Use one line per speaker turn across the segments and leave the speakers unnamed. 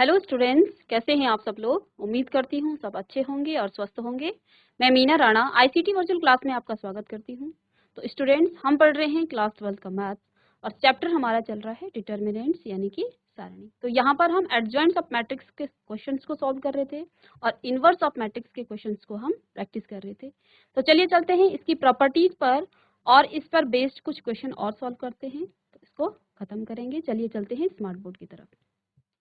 Hello students, कैसे हैं आप सब लोग। उम्मीद करती हूँ सब अच्छे होंगे और स्वस्थ होंगे। मैं Meena Rana ICT virtual class में आपका स्वागत करती हूँ। तो स्टूडेंट्स, हम पढ़ रहे हैं क्लास 12 का मैथ और चैप्टर हमारा चल रहा है डिटर्मिनेंट्स यानी कि सारणी। तो यहाँ पर हम एडजॉइंट्स ऑफ मैट्रिक्स के क्वेश्चंस को सॉल्व कर रहे थे और इनवर्स ऑफ मैट्रिक्स के क्वेश्चंस को हम प्रैक्टिस कर रहे थे। तो चलिए चलते हैं इसकी प्रॉपर्टीज पर और इस पर बेस्ड कुछ क्वेश्चन और सॉल्व करते हैं। तो इसको खत्म करेंगे। चलिए चलते हैं स्मार्ट बोर्ड की तरफ।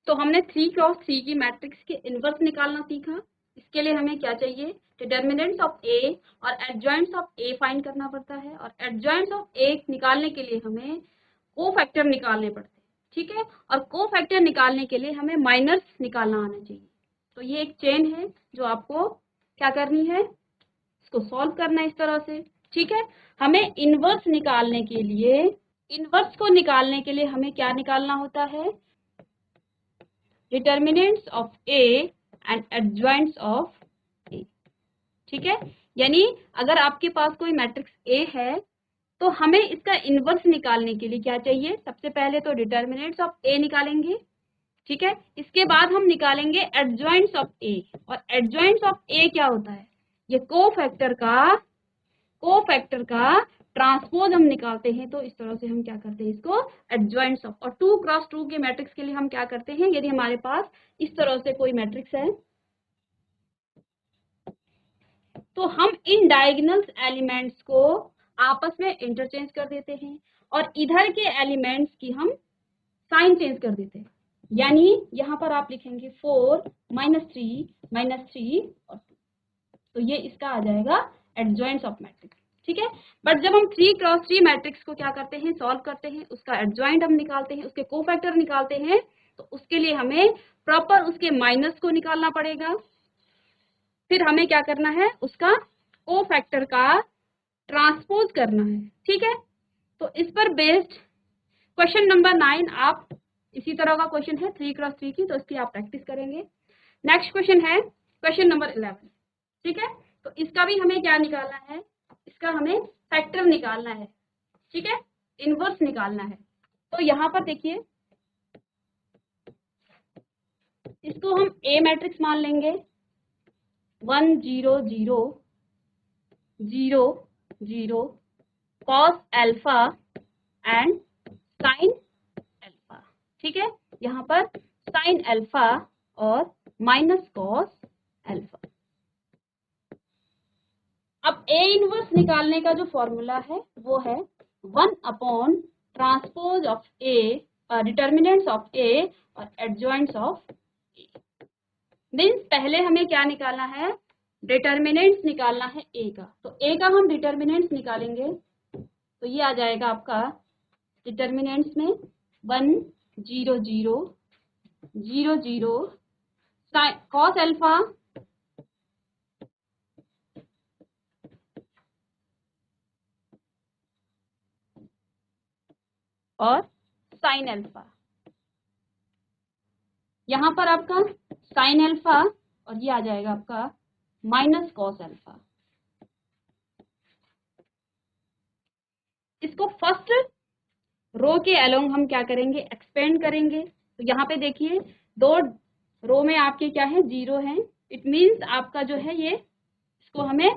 तो हमने 3x3 की मैट्रिक्स के इनवर्स निकालना सीखा। इसके लिए हमें क्या चाहिए, डिटर्मिनेंट्स ऑफ ए और एडजॉइंट्स ऑफ ए फाइंड करना पड़ता है। और एडजॉइंट्स ऑफ ए निकालने के लिए हमें कोफैक्टर निकालने पड़ते हैं, ठीक है। और कोफैक्टर निकालने के लिए हमें माइनस निकालना आना चाहिए। तो ये एक चेन है जो आपको क्या करनी है, इसको सॉल्व करना है इस तरह से, ठीक है। हमें इनवर्स निकालने के लिए, इनवर्स को निकालने के लिए हमें क्या निकालना होता है, determinants of A and adjoints of A, ठीक है। यानी अगर आपके पास कोई मैट्रिक्स ए है तो हमें इसका इनवर्स निकालने के लिए क्या चाहिए, सबसे पहले तो डिटर्मिनेंट्स ऑफ ए निकालेंगे, ठीक है। इसके बाद हम निकालेंगे एडजॉइंट्स ऑफ ए। और एडजॉइंट्स ऑफ ए क्या होता है, ये कोफैक्टर का ट्रांसपोज हम निकालते हैं। तो इस तरह से हम क्या करते हैं, इसको एडजॉइंट्स ऑफ। और 2x2 के मैट्रिक्स के लिए हम क्या करते हैं, यदि हमारे पास इस तरह से कोई मैट्रिक्स है तो हम इन डायगोनल एलिमेंट्स को आपस में इंटरचेंज कर देते हैं और इधर के एलिमेंट्स की हम साइन चेंज कर देते हैं। यानी यहां पर आप लिखेंगे 4 -3 और 2। तो ये इसका आ जाएगा एडजॉइंट्स ऑफ मैट्रिक्स, ठीक है। बट जब हम 3x3 मैट्रिक्स को क्या करते हैं, सॉल्व करते हैं, उसका एडजॉइंट हम निकालते हैं, उसके कोफैक्टर निकालते हैं, तो उसके लिए हमें प्रॉपर उसके माइनस को निकालना पड़ेगा। फिर हमें क्या करना है, उसका कोफैक्टर का ट्रांसपोज करना है, ठीक है। तो इस पर बेस्ड क्वेश्चन नंबर 9, आप इसी तरह का क्वेश्चन है 3x3 की, तो इसकी आप प्रैक्टिस करेंगे। नेक्स्ट क्वेश्चन है क्वेश्चन नंबर 11, ठीक है। तो इसका भी हमें क्या निकालना है, इसका हमें फैक्टर निकालना है, ठीक है, इनवर्स निकालना है। तो यहाँ पर देखिए, इसको हम ए मैट्रिक्स मान लेंगे, 1 0 0 0 0 cos alpha and sine alpha, ठीक है। यहाँ पर साइन अल्फा और माइनस कॉस अल्फा। अब ए इनवर्स निकालने का जो फॉर्मूला है वो है 1 upon transpose of A, determinants of A और एडजॉइंट्स ऑफ ए। मीन्स पहले हमें क्या निकालना है, डिटर्मिनेंट्स निकालना है ए का। तो ए का हम डिटर्मिनेंट्स निकालेंगे, तो ये आ जाएगा आपका डिटर्मिनेंट्स में 1 0 0 0 0 कॉस अल्फा और साइन अल्फा। यहाँ पर आपका साइन अल्फा और ये आ जाएगा आपका माइनस कॉस अल्फा। इसको फर्स्ट रो के अलोंग हम क्या करेंगे, एक्सपेंड करेंगे। तो यहाँ पे देखिए, दो रो में आपके क्या है, 0 है। इट मीन्स आपका जो है ये, इसको हमें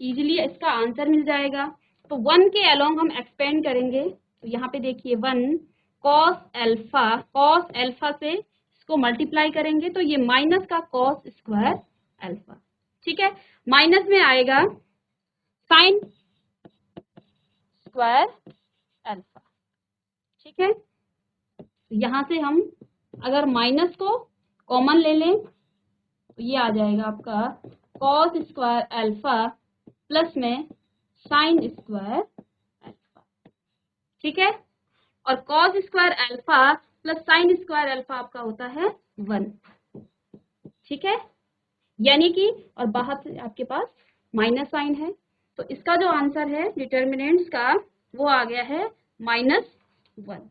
इजीली इसका आंसर मिल जाएगा। तो 1 के अलोंग हम एक्सपेंड करेंगे। तो यहाँ पे देखिए 1 कॉस अल्फा से इसको मल्टीप्लाई करेंगे तो ये माइनस का कॉस स्क्वायर अल्फा, ठीक है। माइनस में आएगा साइन स्क्वायर अल्फा, ठीक है। यहाँ से हम अगर माइनस को कॉमन ले लें तो ये आ जाएगा आपका कॉस स्क्वायर अल्फा प्लस में साइन स्क्वायर अल्फा, ठीक है। और cos square alpha plus sine square alpha आपका होता है 1, ठीक है। यानी कि और बाहर से आपके पास माइनस साइन है, तो इसका जो आंसर है डिटर्मिनेंट्स का वो आ गया है -1।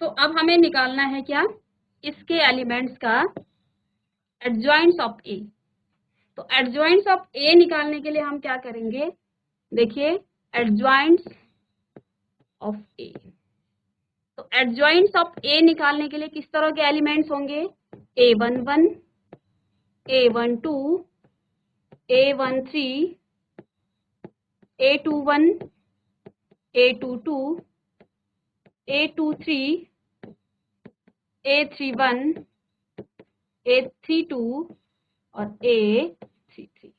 तो अब हमें निकालना है क्या, इसके एलिमेंट्स का एडजॉइंट्स ऑफ ए। तो एडजॉइंट्स ऑफ ए निकालने के लिए हम क्या करेंगे, देखिए एडजॉइंट्स ऑफ ए। तो एडजॉइंट्स ऑफ ए निकालने के लिए किस तरह के एलिमेंट्स होंगे? A11, A12, A13, A21, A22, A23, A31, A32 और A33।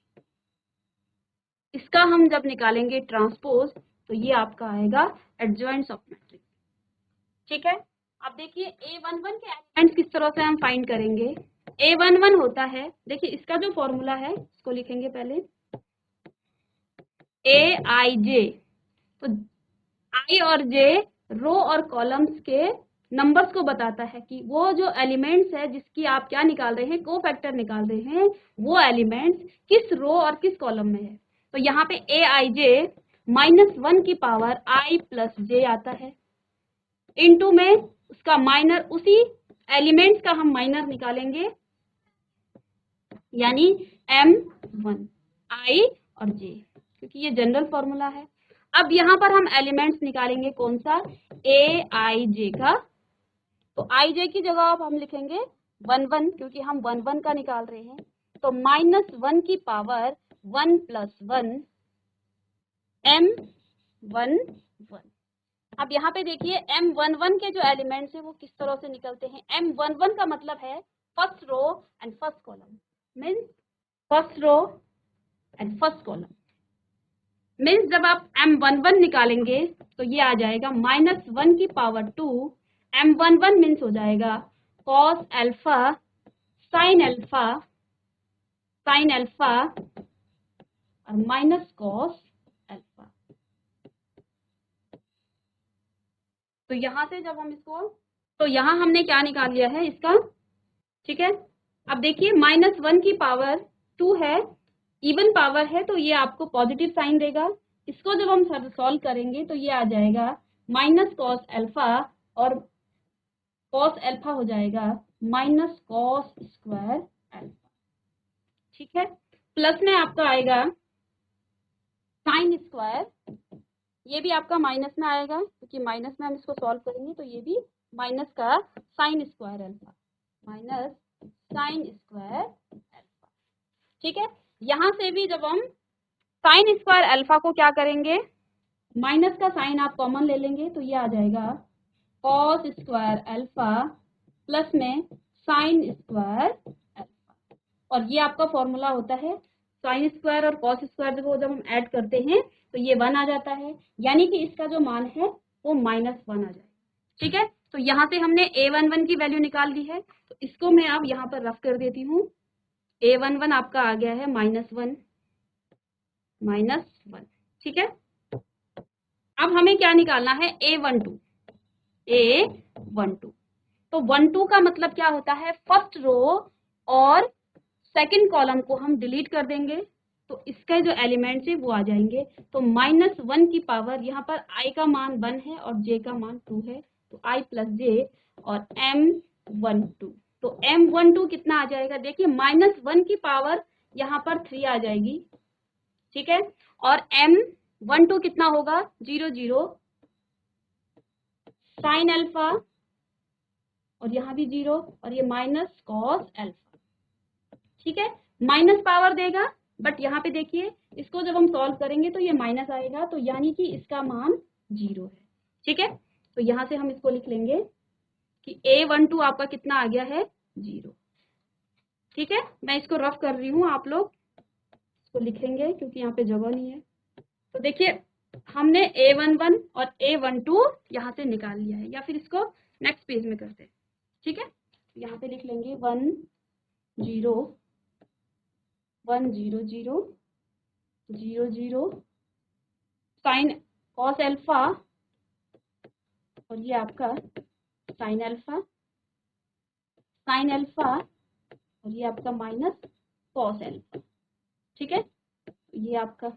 इसका हम जब निकालेंगे ट्रांसपोज तो ये आपका आएगा एडजॉइंट्स ऑफ मैट्रिक्स। ठीक है, अब देखिए A11 के एलिमेंट्स किस तरह से हम फाइंड करेंगे। A11 होता है, देखिए इसका जो फॉर्मूला है इसको लिखेंगे पहले, AIJ। तो I और J रो और कॉलम्स के नंबर्स को बताता है कि वो जो एलिमेंट्स है जिसकी आप क्या निकाल रहे हैं, कोफैक्टर निकाल रहे हैं, वो एलिमेंट्स किस रो और किस कॉलम में है। तो यहाँ पे AIJ -1 की पावर I प्लस J आता है, इनटू में उसका माइनर, उसी एलिमेंट्स का हम माइनर निकालेंगे, यानी M1 I और J, क्योंकि ये जनरल फॉर्मूला है। अब यहाँ पर हम एलिमेंट्स निकालेंगे कौन सा, AIJ का। तो IJ की जगह अब हम लिखेंगे 1 क्योंकि हम 1 का निकाल रहे हैं। तो -1 की पावर 1 + 1 M11। अब यहाँ पे देखिए M11 के जो एलिमेंट्स है वो किस तरह से निकलते हैं। M11 का मतलब है first row and first column, means first row and first column. Means जब आप M11 निकालेंगे तो ये आ जाएगा -1 की पावर 2। M11 मीन्स हो जाएगा cos अल्फा sin अल्फा और माइनस cos अल्फा। तो यहाँ से जब हम इसको, तो यहाँ हमने क्या निकाल लिया है इसका, ठीक है। अब देखिए -1 की पावर 2 है, इवन पावर है, तो ये आपको पॉजिटिव साइन देगा। इसको जब हम सॉल्व करेंगे तो ये आ जाएगा माइनस कॉस अल्फा और कॉस अल्फा हो जाएगा माइनस कॉस स्क्वायर अल्फा। ठीक है, प्लस में आपका आएगा साइन स्क्वायर, ये भी आपका माइनस में आएगा क्योंकि माइनस में हम इसको सॉल्व करेंगे, तो ये भी माइनस का sine square alpha, minus sine square alpha. ठीक है, यहाँ से भी जब हम साइन स्क्वायर अल्फा को क्या करेंगे, माइनस का साइन आप कॉमन ले लेंगे, तो ये आ जाएगा कॉस स्क्वायर अल्फा प्लस में साइन स्क्वायर अल्फा। और ये आपका फॉर्मूला होता है, साइन स्क्वायर और कॉस स्क्वायर जब हम ऐड करते हैं तो ये 1 आ जाता है, यानी कि इसका जो मान है वो -1 आ जाए। ठीक है, तो यहाँ से हमने A11 की वैल्यू निकाल ली है, तो इसको मैं अब यहाँ पर रफ कर देती हूँ। A11 आपका आ गया है -1। ठीक है, अब हमें क्या निकालना है, A12। तो 12 का मतलब क्या होता है, फर्स्ट रो और सेकंड कॉलम को हम डिलीट कर देंगे, तो इसके जो एलिमेंट्स है वो आ जाएंगे। तो -1 की पावर, यहाँ पर I का मान 1 है और J का मान 2 है, तो I + J और M12। तो M12 कितना आ जाएगा, देखिए -1 की पावर यहाँ पर 3 आ जाएगी। ठीक है, और M12 कितना होगा, 0 0 साइन अल्फा और यहाँ भी 0 और ये माइनस कॉस अल्फा। ठीक है, माइनस पावर देगा, बट यहाँ पे देखिए इसको जब हम सॉल्व करेंगे तो ये माइनस आएगा, तो यानी कि इसका मान 0 है। ठीक है, तो यहाँ से हम इसको लिख लेंगे कि A12 आपका कितना आ गया है, 0। ठीक है, मैं इसको रफ कर रही हूँ, आप लोग इसको लिखेंगे क्योंकि यहाँ पे जगह नहीं है। तो देखिए हमने A11 और A12 यहाँ से निकाल लिया है, या फिर इसको नेक्स्ट पेज में करते हैं। ठीक है, यहाँ पे लिख लेंगे 1 0 1 0 0 0 0 साइन कॉस अल्फा और ये आपका साइन अल्फा और ये आपका माइनस कॉस अल्फा। ठीक है, ये आपका,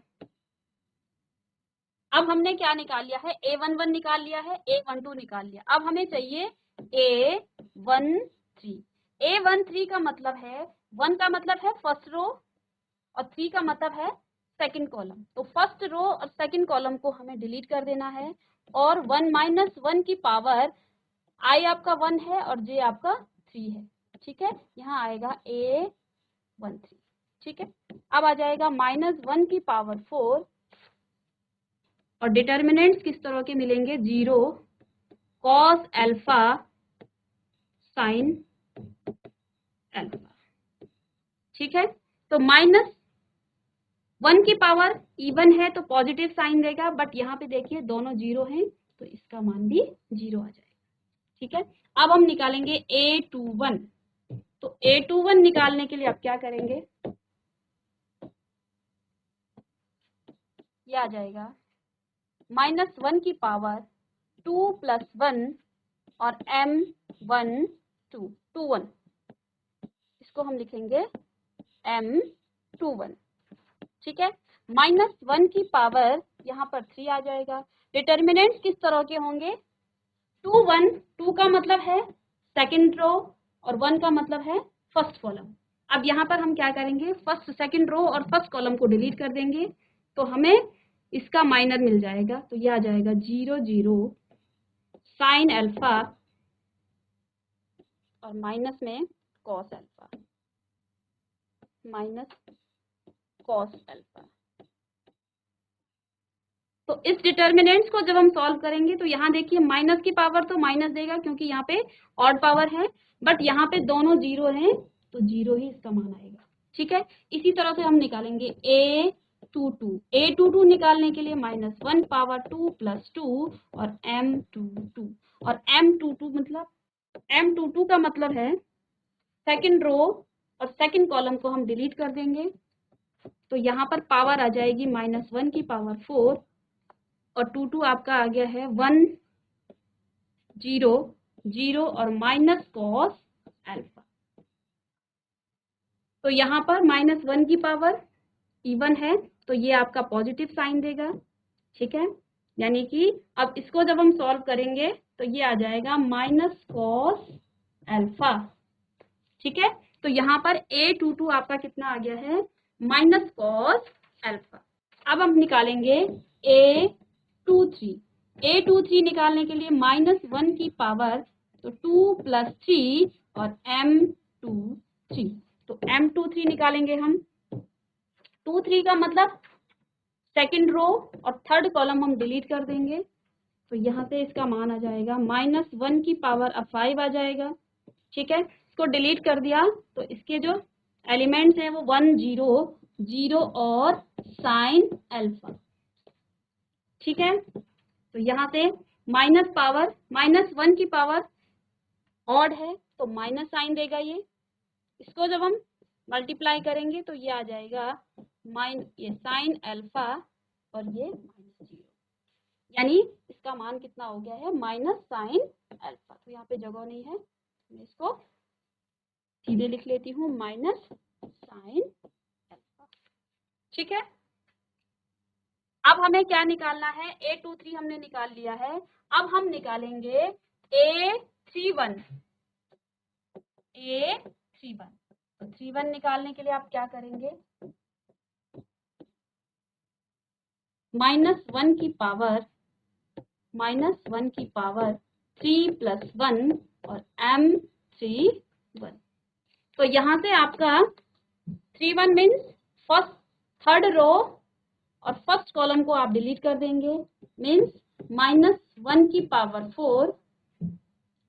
अब हमने क्या निकाल लिया है, A11 निकाल लिया है, A12 निकाल लिया। अब हमें चाहिए A13। A13 का मतलब है, 1 का मतलब है फर्स्ट रो और 3 का मतलब है सेकंड कॉलम। तो फर्स्ट रो और सेकंड कॉलम को हमें डिलीट कर देना है और 1 - 1 की पावर I आपका 1 है और J आपका 3 है, ठीक है। यहाँ आएगा A13, ठीक है। अब आ जाएगा -1 की पावर 4 और डिटर्मिनेंट्स किस तरह के मिलेंगे, 0 cos अल्फा sin अल्फा, ठीक है। तो -1 की पावर इवन है तो पॉजिटिव साइन देगा, बट यहाँ पे देखिए दोनों 0 हैं तो इसका मान भी 0 आ जाएगा, ठीक है। अब हम निकालेंगे A21। तो A21 निकालने के लिए आप क्या करेंगे, ये आ जाएगा -1 की पावर 2 + 1 और M21, इसको हम लिखेंगे M21, ठीक है। -1 की पावर यहाँ पर 3 आ जाएगा। डिटर्मिनेंट्स किस तरह के होंगे, 2 1, 2 का मतलब है सेकंड रो और 1 का मतलब है फर्स्ट कॉलम। अब यहाँ पर हम क्या करेंगे, फर्स्ट सेकंड रो और फर्स्ट कॉलम को डिलीट कर देंगे तो हमें इसका माइनर मिल जाएगा। तो ये आ जाएगा 0 0 साइन अल्फा और माइनस में cos alpha, minus cos alpha. तो इस डिटर्मिनेंट्स को जब हम सॉल्व करेंगे तो यहाँ देखिए माइनस की पावर तो माइनस देगा क्योंकि यहाँ पे ऑड पावर है, बट यहाँ पे दोनों 0 हैं तो 0 ही इसका मान आएगा, ठीक है। इसी तरह से हम निकालेंगे A22 निकालने के लिए -1 पावर 2 + 2 और M22, और M22 मतलब M22 का मतलब है सेकंड रो और सेकंड कॉलम को हम डिलीट कर देंगे तो यहाँ पर पावर आ जाएगी -1 की पावर 4 और 2 आपका आ गया है 1 0 0 और माइनस कॉस अल्फा। तो यहाँ पर -1 की पावर इवन है तो ये आपका पॉजिटिव साइन देगा, ठीक है। यानी कि अब इसको जब हम सॉल्व करेंगे तो ये आ जाएगा माइनस कॉस अल्फा, ठीक है। तो यहाँ पर A22 आपका कितना आ गया है, माइनस कॉस अल्फा। अब हम निकालेंगे A23 निकालने के लिए -1 की पावर तो 2 + 3 और M23, तो M23 निकालेंगे हम। 23 का मतलब सेकंड रो और थर्ड कॉलम हम डिलीट कर देंगे तो यहाँ से इसका मान आ जाएगा -1 की पावर अब 5 आ जाएगा, ठीक है। इसको डिलीट कर दिया तो इसके जो एलिमेंट्स हैं वो 1 0 0 और साइन अल्फा, ठीक है। तो यहाँ से -1 की पावर ऑड है तो माइनस साइन देगा ये, इसको जब हम मल्टीप्लाई करेंगे तो ये आ जाएगा ये साइन अल्फा और ये -0, यानी इसका मान कितना हो गया है, माइनस साइन अल्फा। तो यहाँ पे जगह नहीं है, मैं इसको सीधे लिख लेती हूँ माइनस साइन अल्फा, ठीक है। अब हमें क्या निकालना है, A23 हमने निकाल लिया है। अब हम निकालेंगे A31। तो 31 निकालने के लिए आप क्या करेंगे, -1 की पावर 3 + 1 और M31। तो यहाँ से आपका 31 मीन्स फर्स्ट थर्ड रो और फर्स्ट कॉलम को आप डिलीट कर देंगे, मीन्स -1 की पावर 4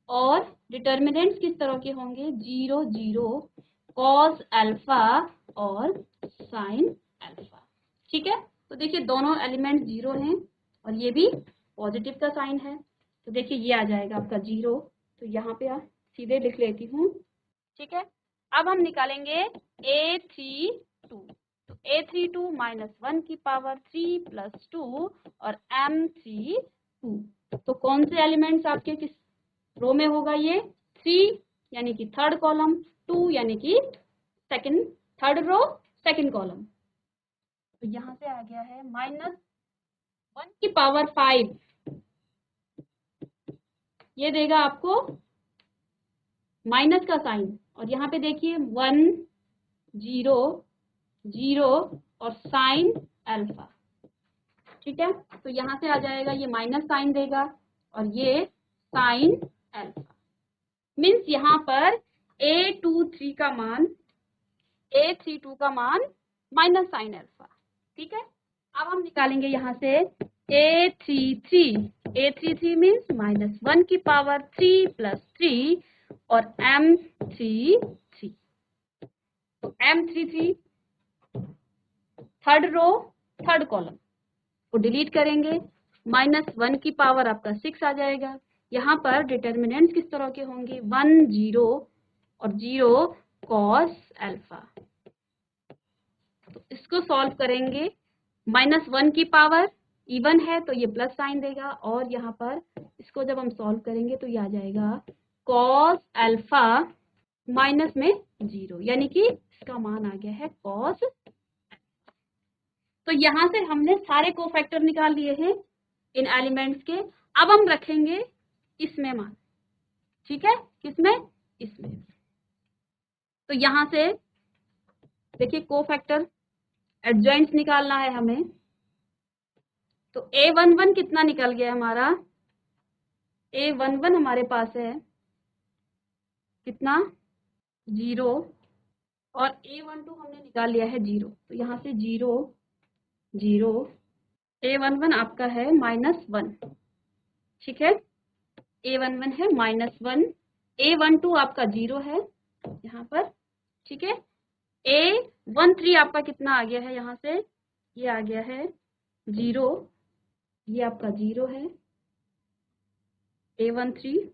और डिटर्मिनेंट्स किस तरह के होंगे, 0 0 कॉस अल्फा और साइन अल्फा, ठीक है। तो देखिए दोनों एलिमेंट 0 हैं और ये भी पॉजिटिव का साइन है तो देखिए ये आ जाएगा आपका 0। तो यहाँ पे आप सीधे लिख लेती हूँ, ठीक है। अब हम निकालेंगे A32। तो A32 -1 की पावर 3 + 2 और M32। तो कौन से एलिमेंट्स आपके किस रो में होगा, ये 3 यानी कि थर्ड कॉलम, 2 यानी कि second third row second column. तो यहाँ से आ गया है -1 की पावर 5, ये देगा आपको माइनस का साइन और यहाँ पे देखिए 1 0 0 और साइन अल्फा, ठीक है। तो यहाँ से आ जाएगा ये माइनस साइन देगा और ये साइन अल्फा। मीन्स यहाँ पर A23 का मान A32 का मान माइनस साइन अल्फा। ठीक है, अब हम निकालेंगे यहाँ से A33 मीन्स -1 की पावर 3 + 3 और M33। तो M33 third row third column को डिलीट करेंगे, -1 की पावर आपका 6 आ जाएगा। यहाँ पर डिटर्मिनेंट्स किस तरह के होंगे, 1 0 और 0 कॉस अल्फा। तो इसको सॉल्व करेंगे, -1 की पावर इवन है तो ये प्लस साइन देगा, और यहाँ पर इसको जब हम सॉल्व करेंगे तो ये आ जाएगा कॉस अल्फा माइनस में 0, यानी कि इसका मान आ गया है कॉस। तो यहाँ से हमने सारे कोफैक्टर निकाल लिए हैं इन एलिमेंट्स के। अब हम रखेंगे इसमें मान। ठीक है, किसमें, इसमें। तो यहाँ से देखिए कोफैक्टर एडजॉइंट्स निकालना है हमें। तो A11 कितना निकल गया हमारा, A11 हमारे पास है कितना, 0, और A12 हमने निकाल लिया है 0। तो यहाँ से 0 0, A11 आपका है -1। ठीक है, A11 है -1, A12 आपका 0 है यहाँ पर। ठीक है, A13 आपका कितना आ गया है, यहाँ से ये आ गया है 0, ये आपका 0 है A13।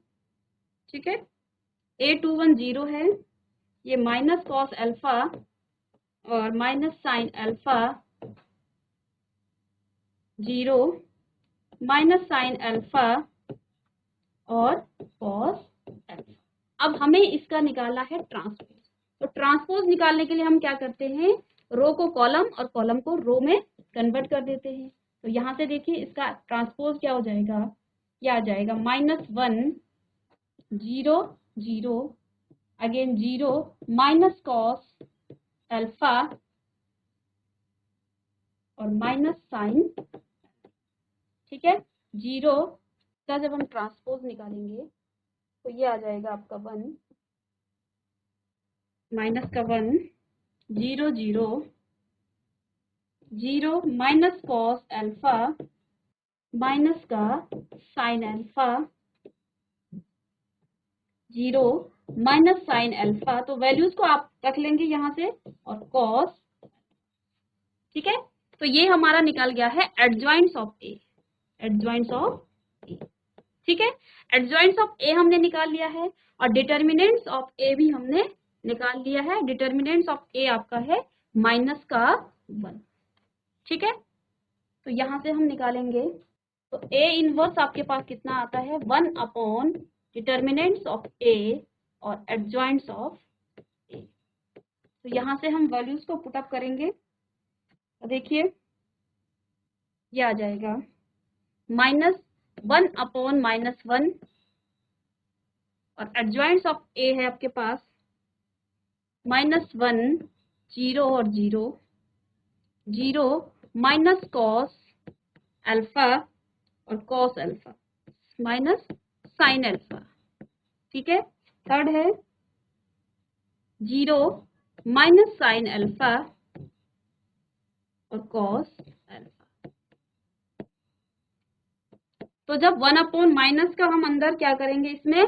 ठीक है, A21 0 है, ये माइनस कॉस अल्फा और minus sine alpha, 0 minus sine alpha और कॉस अल्फा। अब हमें इसका निकालना है ट्रांसपोज। तो ट्रांसपोज निकालने के लिए हम क्या करते हैं, रो को कॉलम और कॉलम को रो में कन्वर्ट कर देते हैं। तो यहाँ से देखिए इसका ट्रांसपोज क्या हो जाएगा, क्या आ जाएगा, -1 0 0, अगेन 0 माइनस कॉस अल्फा और माइनस साइन। ठीक है, 0 का जब हम ट्रांसपोज निकालेंगे तो ये आ जाएगा आपका 1 माइनस का 1, 0 0 0 माइनस कॉस अल्फा माइनस का sine alpha, 0 minus sine alpha. तो वैल्यूज को आप रख लेंगे यहाँ से, और कॉस। ठीक है, तो ये हमारा निकल गया है एडजॉइंट्स ऑफ ए, एडजॉइंट्स ऑफ ए। ठीक है, एडजॉइंट्स ऑफ ए हमने निकाल लिया है, और डिटर्मिनेंट्स ऑफ ए भी हमने निकाल लिया है। डिटर्मिनेंट्स ऑफ ए आपका है माइनस का 1। ठीक है, तो यहाँ से हम निकालेंगे, तो ए इनवर्स आपके पास कितना आता है, 1 अपॉन डिटर्मिनेंट्स ऑफ ए और एडजॉइंट्स ऑफ ए। तो यहाँ से हम वैल्यूज को पुटअप करेंगे, तो देखिए ये आ जाएगा -1 अपॉन -1, और एडजॉइंट्स ऑफ ए है आपके पास -1 0 और 0 0 माइनस कॉस अल्फा और cos alpha minus sine alpha. ठीक है, थर्ड है 0 माइनस साइन अल्फा और कॉस अल्फा। तो जब 1 अपॉन माइनस का हम अंदर क्या करेंगे, इसमें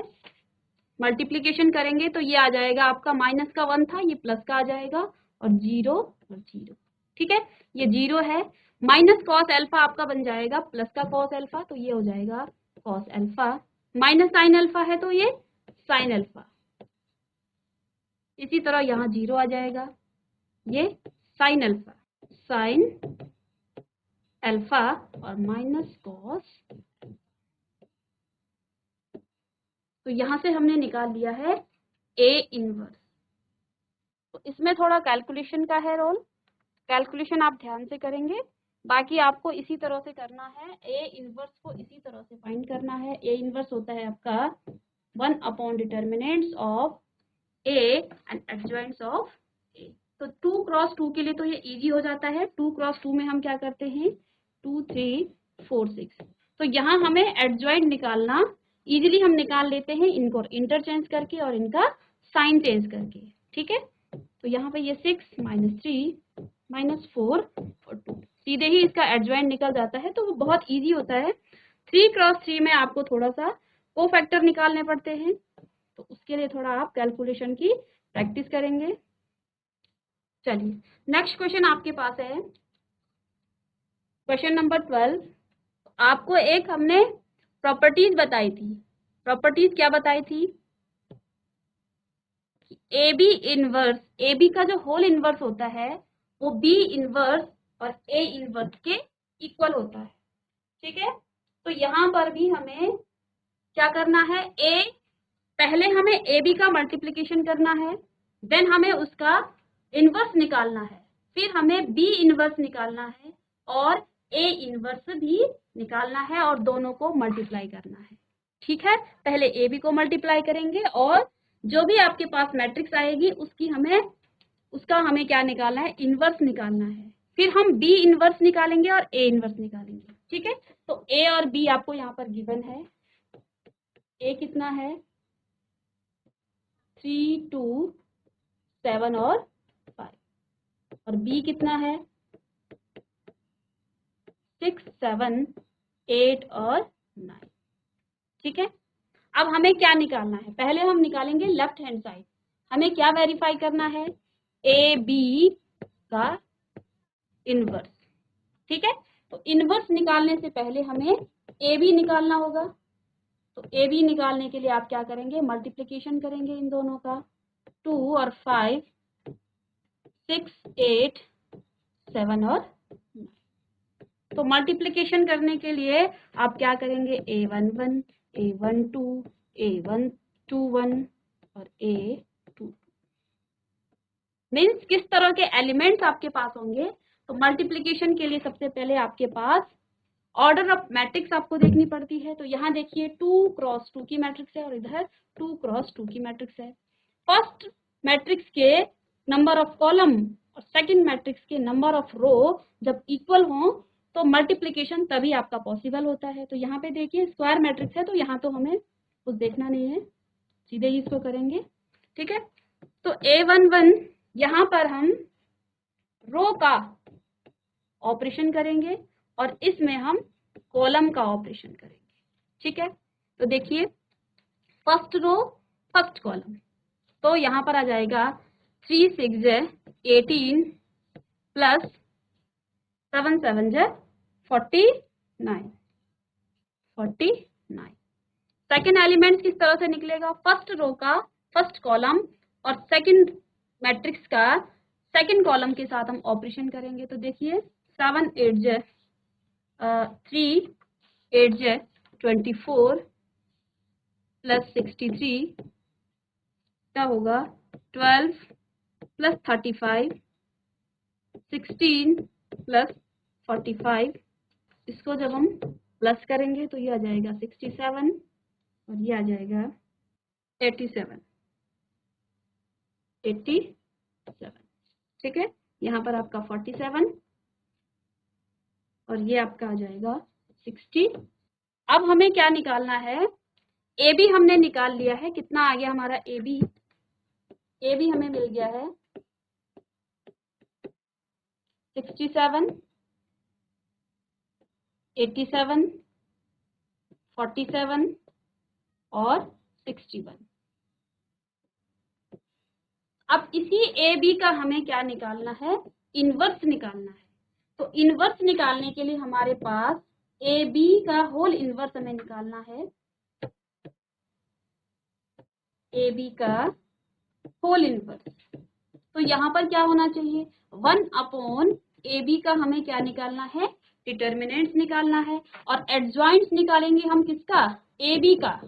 मल्टीप्लीकेशन करेंगे, तो ये आ जाएगा आपका माइनस का 1 था, ये प्लस का आ जाएगा, और 0 और 0। ठीक है, ये 0 है, माइनस कॉस अल्फा आपका बन जाएगा प्लस का कॉस अल्फा, तो ये हो जाएगा cos alpha, minus sine alpha है तो ये साइन अल्फा। इसी तरह यहाँ 0 आ जाएगा, ये साइन अल्फा, साइन अल्फा और माइनस कॉस। तो यहाँ से हमने निकाल लिया है ए इनवर्स। तो इसमें थोड़ा कैलकुलेशन का है रोल, कैलकुलेशन आप ध्यान से करेंगे, बाकी आपको इसी तरह से करना है। ए इनवर्स को इसी तरह से फाइंड करना है। ए इनवर्स होता है आपका 1 upon determinants of A and adjoints of A. तो 2 क्रॉस 2 के लिए तो ये इजी हो जाता है। 2 क्रॉस 2 में हम क्या करते हैं, 2 3 4 6। तो यहाँ हमें एडजॉइंट निकालना इजीली हम निकाल लेते हैं इनको इंटरचेंज करके और इनका साइन चेंज करके, ठीक है। तो यहाँ पे ये 6 - 3 - 4 और 2 सीधे ही इसका एडजॉइंट निकल जाता है, तो वो बहुत इजी होता है। 3 क्रॉस 3 में आपको थोड़ा सा कोफैक्टर निकालने पड़ते हैं, तो उसके लिए थोड़ा आप कैलकुलेशन की प्रैक्टिस करेंगे। चलिए नेक्स्ट क्वेश्चन आपके पास है क्वेश्चन नंबर 12। आपको एक हमने प्रॉपर्टीज बताई थी। प्रॉपर्टीज क्या बताई थी? A B inverse, A B का जो होल इनवर्स होता है वो बी इनवर्स और ए इनवर्स के इक्वल होता है, ठीक है। तो यहाँ पर भी हमें क्या करना है, पहले हमें ए बी का मल्टीप्लिकेशन करना है, देन हमें उसका इनवर्स निकालना है, फिर हमें बी इनवर्स निकालना है और ए इनवर्स भी निकालना है और दोनों को मल्टीप्लाई करना है, ठीक है। पहले ए बी को मल्टीप्लाई करेंगे और जो भी आपके पास मैट्रिक्स आएगी उसका हमें क्या निकालना है, इनवर्स निकालना है। फिर हम बी इनवर्स निकालेंगे और ए इनवर्स निकालेंगे, ठीक है। तो ए और बी आपको यहाँ पर गिवन है। ए कितना है, 3 2 7 और 5, और बी कितना है 6 7 8 और 9, ठीक है। अब हमें क्या निकालना है, पहले हम निकालेंगे लेफ्ट हैंड साइड। हमें क्या वेरीफाई करना है, ए बी का इनवर्स, ठीक है। तो इनवर्स निकालने से पहले हमें ए बी निकालना होगा। तो ए बी निकालने के लिए आप क्या करेंगे, मल्टीप्लिकेशन करेंगे इन दोनों का, 2 और 5 6 8 7 और 9। तो मल्टीप्लिकेशन करने के लिए आप क्या करेंगे, A11 A12 A121 और A2 मीन्स किस तरह के एलिमेंट्स आपके पास होंगे। तो मल्टीप्लिकेशन के लिए सबसे पहले आपके पास ऑर्डर ऑफ मैट्रिक्स आपको देखनी पड़ती है। तो यहाँ देखिए 2 क्रॉस 2 की मैट्रिक्स है और इधर 2 क्रॉस 2 की मैट्रिक्स है। फर्स्ट मैट्रिक्स के नंबर ऑफ कॉलम और सेकंड मैट्रिक्स के नंबर ऑफ रो जब इक्वल हो तो मल्टीप्लिकेशन तभी आपका पॉसिबल होता है। तो यहाँ पे देखिए स्क्वायर मैट्रिक्स है, तो यहाँ तो हमें कुछ देखना नहीं है, सीधे ही इसको करेंगे, ठीक है। तो A11 यहाँ पर हम रो का ऑपरेशन करेंगे और इसमें हम कॉलम का ऑपरेशन करेंगे, ठीक है। तो देखिए फर्स्ट रो फर्स्ट कॉलम, तो यहाँ पर आ जाएगा 3 6 18 प्लस 7 7 49 49। सेकेंड एलिमेंट किस तरह से निकलेगा, फर्स्ट रो का फर्स्ट कॉलम और सेकंड मैट्रिक्स का सेकंड कॉलम के साथ हम ऑपरेशन करेंगे। तो देखिए 7 8 3 8 24 प्लस 63 क्या होगा 12 प्लस 35 16 प्लस 45। इसको जब हम प्लस करेंगे तो ये आ जाएगा 67 और ये आ जाएगा 87 ठीक है। यहाँ पर आपका 47 और ये आपका आ जाएगा 60। अब हमें क्या निकालना है, ए बी हमने निकाल लिया है। कितना आ गया हमारा ए बी हमें मिल गया है 67 87 47 और 61। अब इसी ए बी का हमें क्या निकालना है, इनवर्स निकालना है। तो इनवर्स निकालने के लिए हमारे पास ए बी का होल इनवर्स हमें निकालना है। ए बी का होल इनवर्स, तो यहाँ पर क्या होना चाहिए 1 ए बी का हमें क्या निकालना है, डिटर्मिनेंट्स निकालना है और एडजॉइंट्स निकालेंगे हम किसका, ए बी का।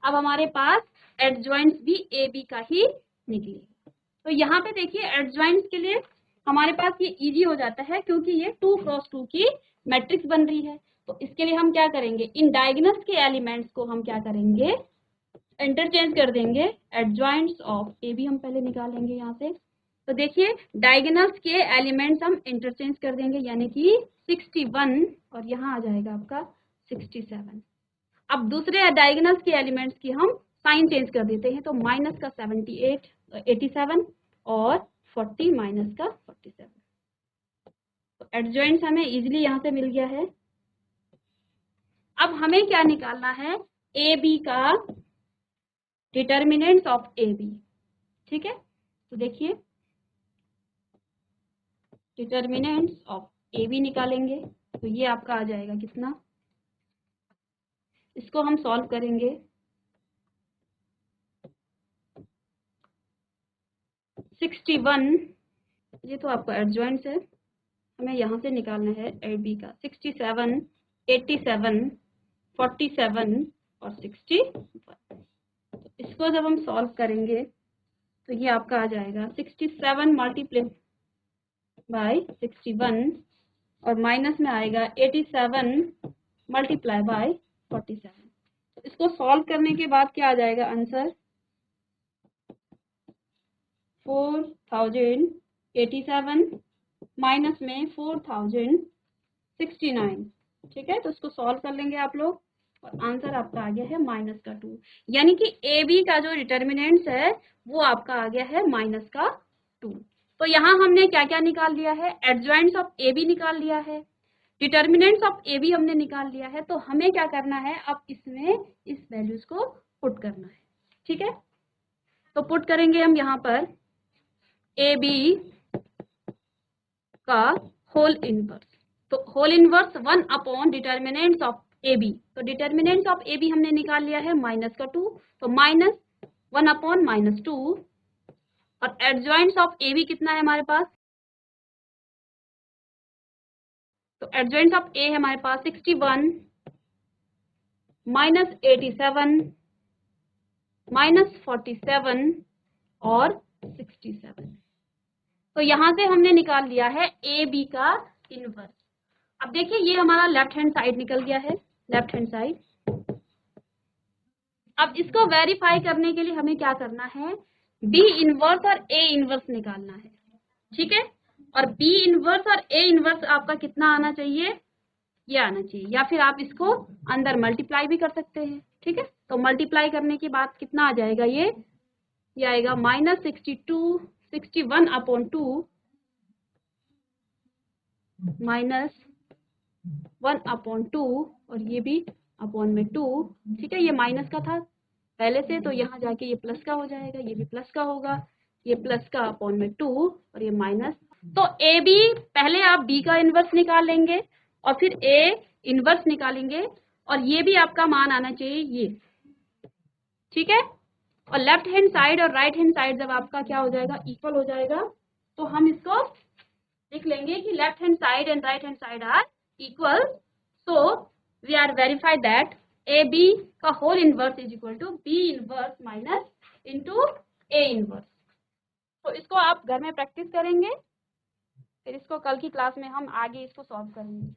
अब हमारे पास एडजॉइंट्स भी ए बी का ही निकलेगा। तो यहाँ पे देखिए एडजॉइंट्स के लिए हमारे पास ये इजी हो जाता है क्योंकि ये 2 क्रॉस 2 की मैट्रिक्स बन रही है। तो इसके लिए हम क्या करेंगे, इन डायगोनल्स के एलिमेंट्स को हम क्या करेंगे, इंटरचेंज कर देंगे। एडजॉइंट्स ऑफ ए बी हम पहले निकालेंगे यहाँ से। तो देखिए डायगोनल्स के एलिमेंट्स हम इंटरचेंज कर देंगे, यानी कि 61 और यहाँ आ जाएगा आपका 67। अब दूसरे डायगोनल्स के एलिमेंट्स की हम साइन चेंज कर देते हैं, तो माइनस का 87 और 40 माइनस का 47। तो एडजॉइंट्स हमें इजीली यहाँ से मिल गया है। अब हमें क्या निकालना है, ए बी का डिटर्मिनेंट्स ऑफ ए बी। ठीक है, तो देखिए डिटर्मिनेंट्स ऑफ ए बी निकालेंगे, तो ये आपका आ जाएगा कितना, इसको हम सॉल्व करेंगे। 61, ये तो आपका एडजॉइंट्स है, हमें यहाँ से निकालना है ए बी का। 67, 87, 47 और 61। तो इसको जब हम सॉल्व करेंगे तो ये आपका आ जाएगा 67 मल्टीप्लाई बाय 61 और माइनस में आएगा 87 मल्टीप्लाई बाय 47। तो इसको सॉल्व करने के बाद क्या आ जाएगा आंसर, 4087 माइनस में 4069। ठीक है, तो इसको सॉल्व कर लेंगे आप लोग और आंसर आपका आ गया है माइनस का 2। यानी कि ए बी का जो डिटर्मिनेंट्स है वो आपका आ गया है माइनस का 2। तो यहाँ हमने क्या क्या निकाल लिया है, एडजॉइंट्स ऑफ ए बी निकाल लिया है, डिटर्मिनेंट्स ऑफ ए बी हमने निकाल लिया है। तो हमें क्या करना है, अब इसमें इस वैल्यूज को पुट करना है। ठीक है, तो पुट करेंगे हम यहाँ पर ए बी का होल इनवर्स। तो whole inverse 1 upon determinants of A B. तो डिटर्मिनेंट्स ऑफ ए बी हमने निकाल लिया है माइनस का 2, तो माइनस 1 अपॉन माइनस 2। और एडजॉइंट्स ऑफ ए बी कितना है हमारे पास, तो एडजॉइंट्स ऑफ ए है हमारे पास 61 माइनस 87 माइनस 47 और 67। तो यहां से हमने निकाल लिया है ए बी का इनवर्स। अब देखिए ये हमारा लेफ्ट हैंड साइड निकल गया है, लेफ्ट हैंड साइड। अब इसको वेरीफाई करने के लिए हमें क्या करना है, बी इनवर्स और ए इनवर्स निकालना है। ठीक है, और बी इनवर्स और ए इनवर्स आपका कितना आना चाहिए, ये आना चाहिए, या फिर आप इसको अंदर मल्टीप्लाई भी कर सकते हैं। ठीक है, तो मल्टीप्लाई करने के बाद कितना आ जाएगा, ये आएगा माइनस 61 अपॉन 2 माइनस 1 अपॉन 2 और ये भी अपॉन में 2। ठीक है, ये माइनस का था पहले से, तो यहाँ जाके ये प्लस का हो जाएगा, ये भी प्लस का होगा, ये प्लस का अपॉन में 2 और ये माइनस। तो ए बी, पहले आप बी का इनवर्स निकाल लेंगे और फिर ए इनवर्स निकालेंगे और ये भी आपका मान आना चाहिए ये। ठीक है, और लेफ्ट हैंड साइड और राइट हैंड साइड जब आपका क्या हो जाएगा, इक्वल हो जाएगा, तो हम इसको लिख लेंगे कि left hand side and right hand side are equal. So we are verify that A B का whole inverse is equal to B inverse minus into A inverse. तो इसको आप घर में प्रैक्टिस करेंगे, फिर इसको कल की क्लास में हम आगे इसको सॉल्व करेंगे।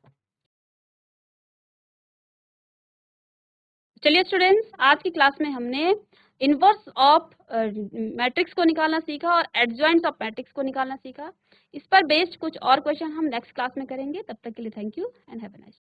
चलिए स्टूडेंट्स, आज की क्लास में हमने इनवर्स ऑफ मैट्रिक्स को निकालना सीखा और एडजॉइंट्स ऑफ मैट्रिक्स को निकालना सीखा। इस पर बेस्ड कुछ और क्वेश्चन हम नेक्स्ट क्लास में करेंगे। तब तक के लिए thank you and have a nice day.